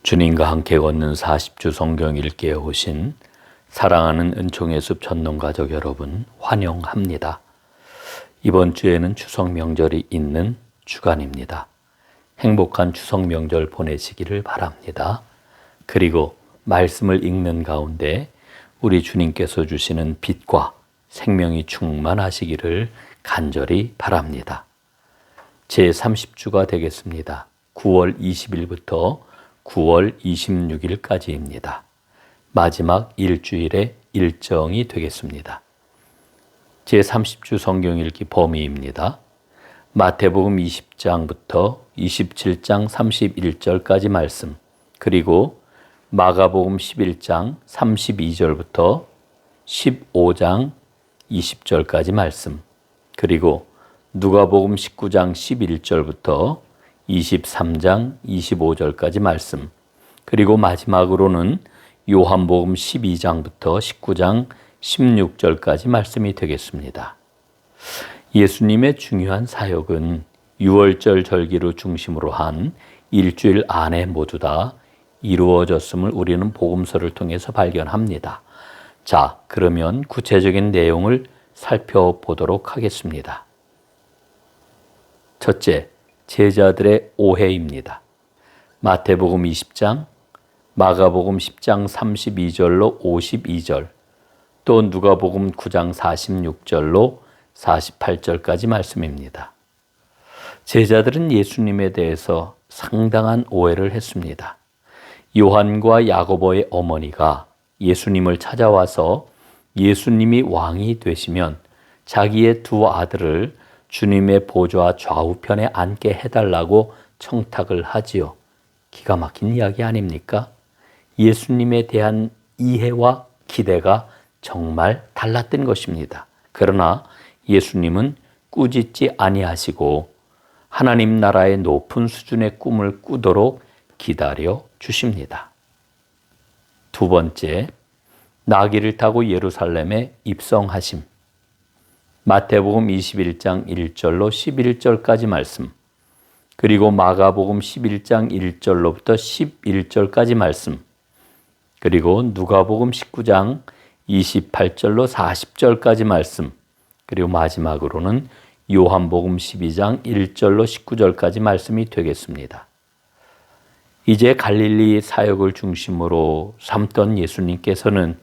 주님과 함께 걷는 40주 성경 읽기에 오신 사랑하는 은총의 숲 전농가족 여러분 환영합니다. 이번 주에는 추석 명절이 있는 주간입니다. 행복한 추석 명절 보내시기를 바랍니다. 그리고 말씀을 읽는 가운데 우리 주님께서 주시는 빛과 생명이 충만하시기를 간절히 바랍니다. 제30주가 되겠습니다. 9월 20일부터 9월 26일까지입니다. 마지막 일주일의 일정이 되겠습니다. 제30주 성경 읽기 범위입니다. 마태복음 20장부터 27장 31절까지 말씀, 그리고 마가복음 11장 32절부터 15장 20절까지 말씀, 그리고 누가복음 19장 11절부터 23장 25절까지 말씀, 그리고 마지막으로는 요한복음 12장부터 19장 16절까지 말씀이 되겠습니다. 예수님의 중요한 사역은 유월절 절기를 중심으로 한 일주일 안에 모두 다 이루어졌음을 우리는 복음서를 통해서 발견합니다. 자, 그러면 구체적인 내용을 살펴보도록 하겠습니다. 첫째, 제자들의 오해입니다. 마태복음 20장, 마가복음 10장 32절로 52절, 또 누가복음 9장 46절로 48절까지 말씀입니다. 제자들은 예수님에 대해서 상당한 오해를 했습니다. 요한과 야고보의 어머니가 예수님을 찾아와서 예수님이 왕이 되시면 자기의 두 아들을 주님의 보좌 좌우편에 앉게 해달라고 청탁을 하지요. 기가 막힌 이야기 아닙니까? 예수님에 대한 이해와 기대가 정말 달랐던 것입니다. 그러나 예수님은 꾸짖지 아니하시고 하나님 나라의 높은 수준의 꿈을 꾸도록 기다려 주십니다. 두 번째, 나귀를 타고 예루살렘에 입성하심. 마태복음 21장 1절로 11절까지 말씀, 그리고 마가복음 11장 1절로부터 11절까지 말씀, 그리고 누가복음 19장 28절로 40절까지 말씀, 그리고 마지막으로는 요한복음 12장 1절로 19절까지 말씀이 되겠습니다. 이제 갈릴리 사역을 중심으로 삼던 예수님께서는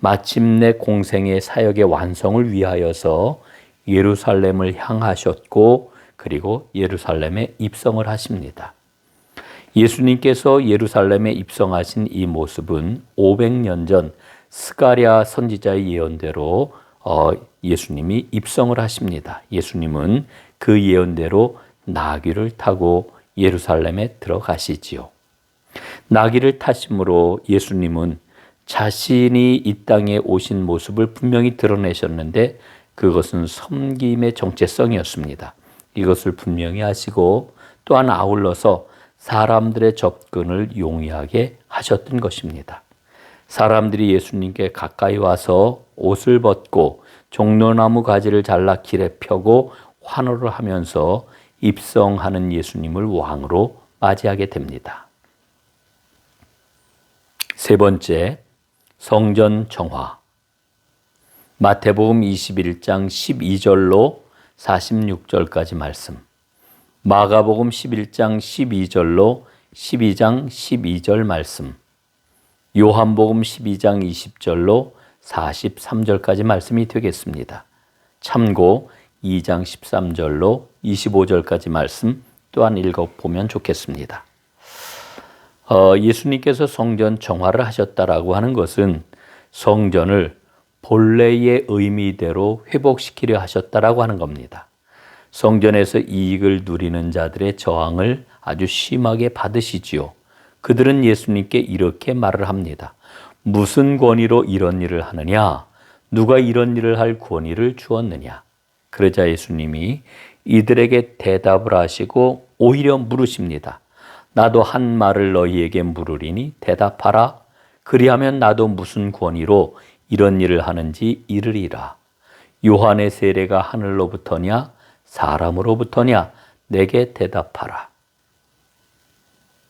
마침내 공생의 사역의 완성을 위하여서 예루살렘을 향하셨고, 그리고 예루살렘에 입성을 하십니다. 예수님께서 예루살렘에 입성하신 이 모습은 500년 전 스가랴 선지자의 예언대로 예수님이 입성을 하십니다. 예수님은 그 예언대로 나귀를 타고 예루살렘에 들어가시지요. 나귀를 타심으로 예수님은 자신이 이 땅에 오신 모습을 분명히 드러내셨는데 그것은 섬김의 정체성이었습니다. 이것을 분명히 하시고 또한 아울러서 사람들의 접근을 용이하게 하셨던 것입니다. 사람들이 예수님께 가까이 와서 옷을 벗고 종려나무 가지를 잘라 길에 펴고 환호를 하면서 입성하는 예수님을 왕으로 맞이하게 됩니다. 세 번째, 성전 정화. 마태복음 21장 12절로 46절까지 말씀, 마가복음 11장 12절로 12장 12절 말씀, 요한복음 12장 20절로 43절까지 말씀이 되겠습니다. 참고 2장 13절로 25절까지 말씀 또한 읽어보면 좋겠습니다. 예수님께서 성전 정화를 하셨다라고 하는 것은 성전을 본래의 의미대로 회복시키려 하셨다라고 하는 겁니다. 성전에서 이익을 누리는 자들의 저항을 아주 심하게 받으시지요. 그들은 예수님께 이렇게 말을 합니다. 무슨 권위로 이런 일을 하느냐? 누가 이런 일을 할 권위를 주었느냐? 그러자 예수님이 이들에게 대답을 하시고 오히려 물으십니다. 나도 한 말을 너희에게 물으리니 대답하라. 그리하면 나도 무슨 권위로 이런 일을 하는지 이르리라. 요한의 세례가 하늘로부터냐 사람으로부터냐 내게 대답하라.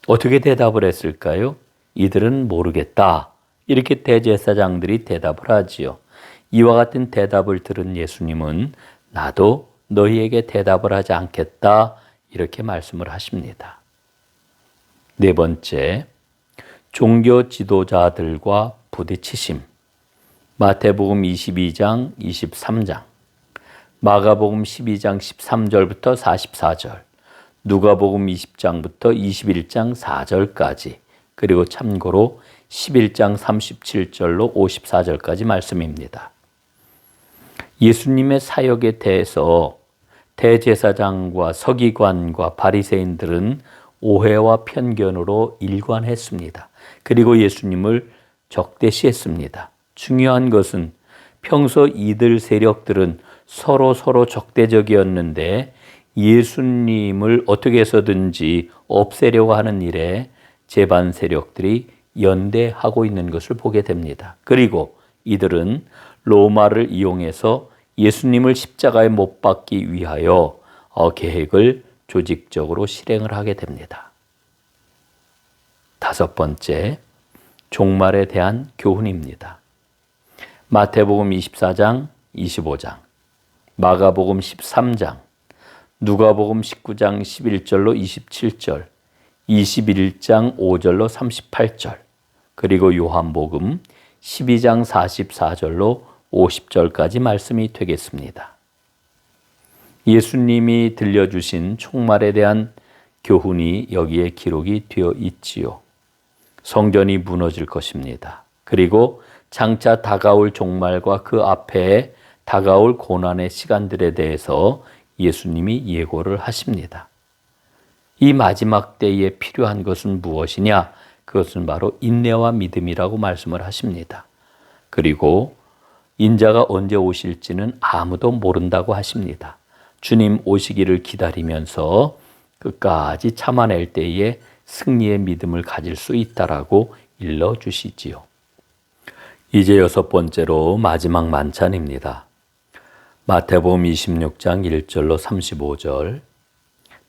어떻게 대답을 했을까요? 이들은 모르겠다. 이렇게 대제사장들이 대답을 하지요. 이와 같은 대답을 들은 예수님은 나도 너희에게 대답을 하지 않겠다. 이렇게 말씀을 하십니다. 네 번째, 종교 지도자들과 부딪히심. 마태복음 22장, 23장, 마가복음 12장 13절부터 44절, 누가복음 20장부터 21장 4절까지, 그리고 참고로 11장 37절로 54절까지 말씀입니다. 예수님의 사역에 대해서 대제사장과 서기관과 바리새인들은 오해와 편견으로 일관했습니다. 그리고 예수님을 적대시했습니다. 중요한 것은 평소 이들 세력들은 서로 적대적이었는데 예수님을 어떻게 해서든지 없애려고 하는 일에 제반 세력들이 연대하고 있는 것을 보게 됩니다. 그리고 이들은 로마를 이용해서 예수님을 십자가에 못 박기 위하여 계획을 조직적으로 실행을 하게 됩니다. 다섯 번째, 종말에 대한 교훈입니다. 마태복음 24장, 25장, 마가복음 13장, 누가복음 19장 11절로 27절, 21장 5절로 38절, 그리고 요한복음 12장 44절로 50절까지 말씀이 되겠습니다. 예수님이 들려주신 종말에 대한 교훈이 여기에 기록이 되어 있지요. 성전이 무너질 것입니다. 그리고 장차 다가올 종말과 그 앞에 다가올 고난의 시간들에 대해서 예수님이 예고를 하십니다. 이 마지막 때에 필요한 것은 무엇이냐? 그것은 바로 인내와 믿음이라고 말씀을 하십니다. 그리고 인자가 언제 오실지는 아무도 모른다고 하십니다. 주님 오시기를 기다리면서 끝까지 참아낼 때에 승리의 믿음을 가질 수 있다라고 일러주시지요. 이제 여섯 번째로 마지막 만찬입니다. 마태복음 26장 1절로 35절,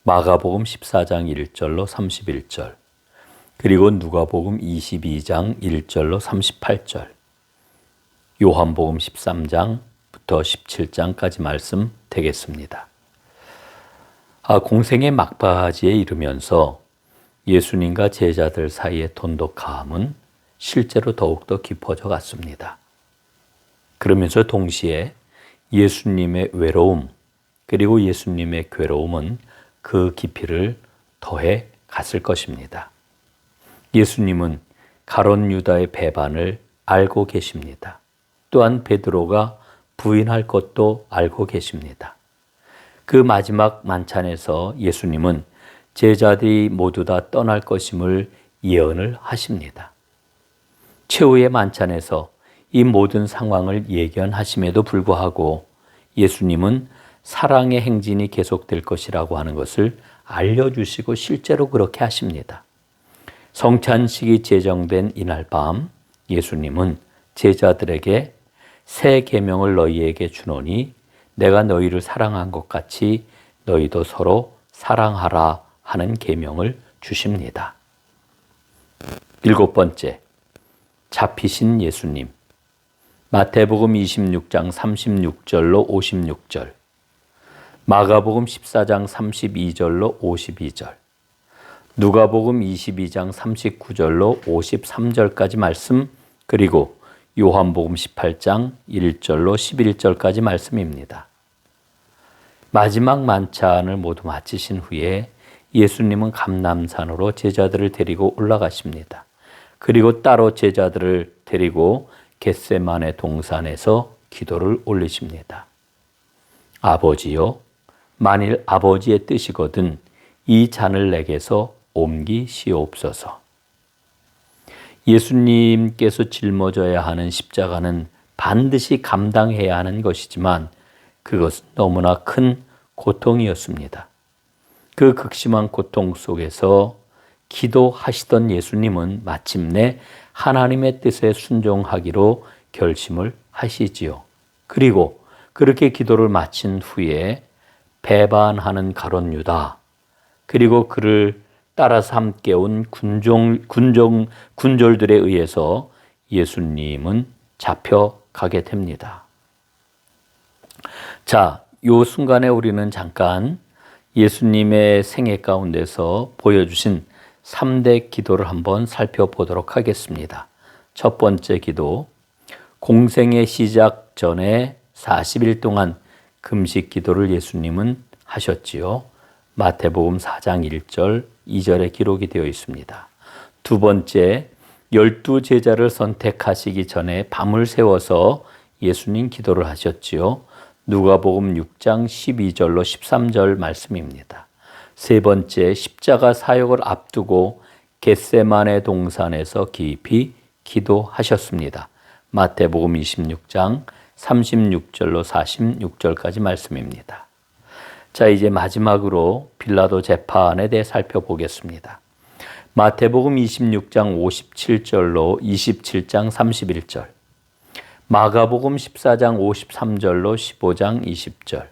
마가복음 14장 1절로 31절, 그리고 누가복음 22장 1절로 38절, 요한복음 13장부터 17장까지 말씀 되겠습니다. 공생의 막바지에 이르면서 예수님과 제자들 사이의 돈독함은 실제로 더욱더 깊어져 갔습니다. 그러면서 동시에 예수님의 외로움 그리고 예수님의 괴로움은 그 깊이를 더해 갔을 것입니다. 예수님은 가룟 유다의 배반을 알고 계십니다. 또한 베드로가 부인할 것도 알고 계십니다. 그 마지막 만찬에서 예수님은 제자들이 모두 다 떠날 것임을 예언을 하십니다. 최후의 만찬에서 이 모든 상황을 예견하심에도 불구하고 예수님은 사랑의 행진이 계속될 것이라고 하는 것을 알려주시고 실제로 그렇게 하십니다. 성찬식이 제정된 이날 밤 예수님은 제자들에게 새 계명을 너희에게 주노니 내가 너희를 사랑한 것 같이 너희도 서로 사랑하라 하는 계명을 주십니다. 일곱 번째, 잡히신 예수님. 마태복음 26장 36절로 56절, 마가복음 14장 32절로 52절, 누가복음 22장 39절로 53절까지 말씀, 그리고 요한복음 18장 1절로 11절까지 말씀입니다. 마지막 만찬을 모두 마치신 후에 예수님은 감람산으로 제자들을 데리고 올라가십니다. 그리고 따로 제자들을 데리고 겟세마네 동산에서 기도를 올리십니다. 아버지요, 만일 아버지의 뜻이거든 이 잔을 내게서 옮기시옵소서. 예수님께서 짊어져야 하는 십자가는 반드시 감당해야 하는 것이지만 그것은 너무나 큰 고통이었습니다. 그 극심한 고통 속에서 기도하시던 예수님은 마침내 하나님의 뜻에 순종하기로 결심을 하시지요. 그리고 그렇게 기도를 마친 후에 배반하는 가룟 유다, 그리고 그를 따라서 함께 온 군졸들에 의해서 예수님은 잡혀가게 됩니다. 자, 요 순간에 우리는 잠깐 예수님의 생애 가운데서 보여주신 3대 기도를 한번 살펴보도록 하겠습니다. 첫 번째 기도, 공생의 시작 전에 40일 동안 금식 기도를 예수님은 하셨지요. 마태복음 4장 1절, 2절에 기록이 되어 있습니다. 두 번째, 12제자를 선택하시기 전에 밤을 새워서 예수님 기도를 하셨지요. 누가복음 6장 12절로 13절 말씀입니다. 세 번째, 십자가 사역을 앞두고 겟세마네 동산에서 깊이 기도하셨습니다. 마태복음 26장 36절로 46절까지 말씀입니다. 자, 이제 마지막으로 빌라도 재판에 대해 살펴보겠습니다. 마태복음 26장 57절로 27장 31절, 마가복음 14장 53절로 15장 20절,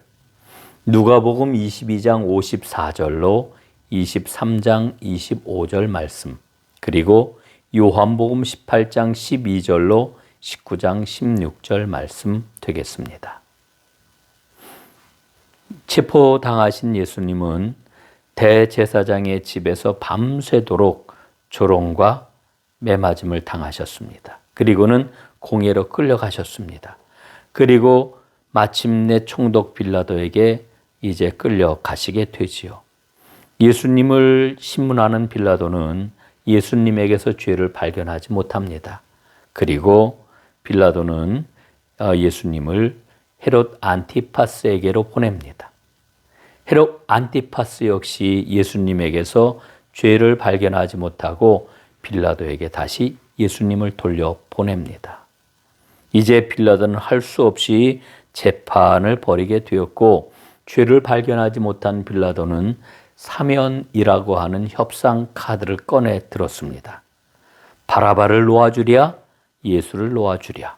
누가복음 22장 54절로 23장 25절 말씀, 그리고 요한복음 18장 12절로 19장 16절 말씀 되겠습니다. 체포당하신 예수님은 대제사장의 집에서 밤새도록 조롱과 매맞음을 당하셨습니다. 그리고는 공회로 끌려가셨습니다. 그리고 마침내 총독 빌라도에게 이제 끌려가시게 되지요. 예수님을 신문하는 빌라도는 예수님에게서 죄를 발견하지 못합니다. 그리고 빌라도는 예수님을 헤롯 안티파스에게로 보냅니다. 헤롯 안티파스 역시 예수님에게서 죄를 발견하지 못하고 빌라도에게 다시 예수님을 돌려보냅니다. 이제 빌라도는 할 수 없이 재판을 벌이게 되었고, 죄를 발견하지 못한 빌라도는 사면이라고 하는 협상 카드를 꺼내 들었습니다. 바라바를 놓아주랴, 예수를 놓아주랴.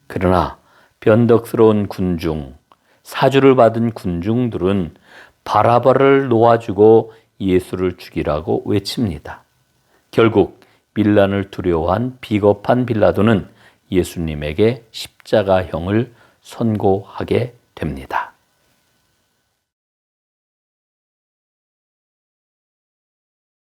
그러나 변덕스러운 군중, 사주를 받은 군중들은 바라바를 놓아주고 예수를 죽이라고 외칩니다. 결국 밀란을 두려워한 비겁한 빌라도는 예수님에게 십자가형을 선고하게 됩니다.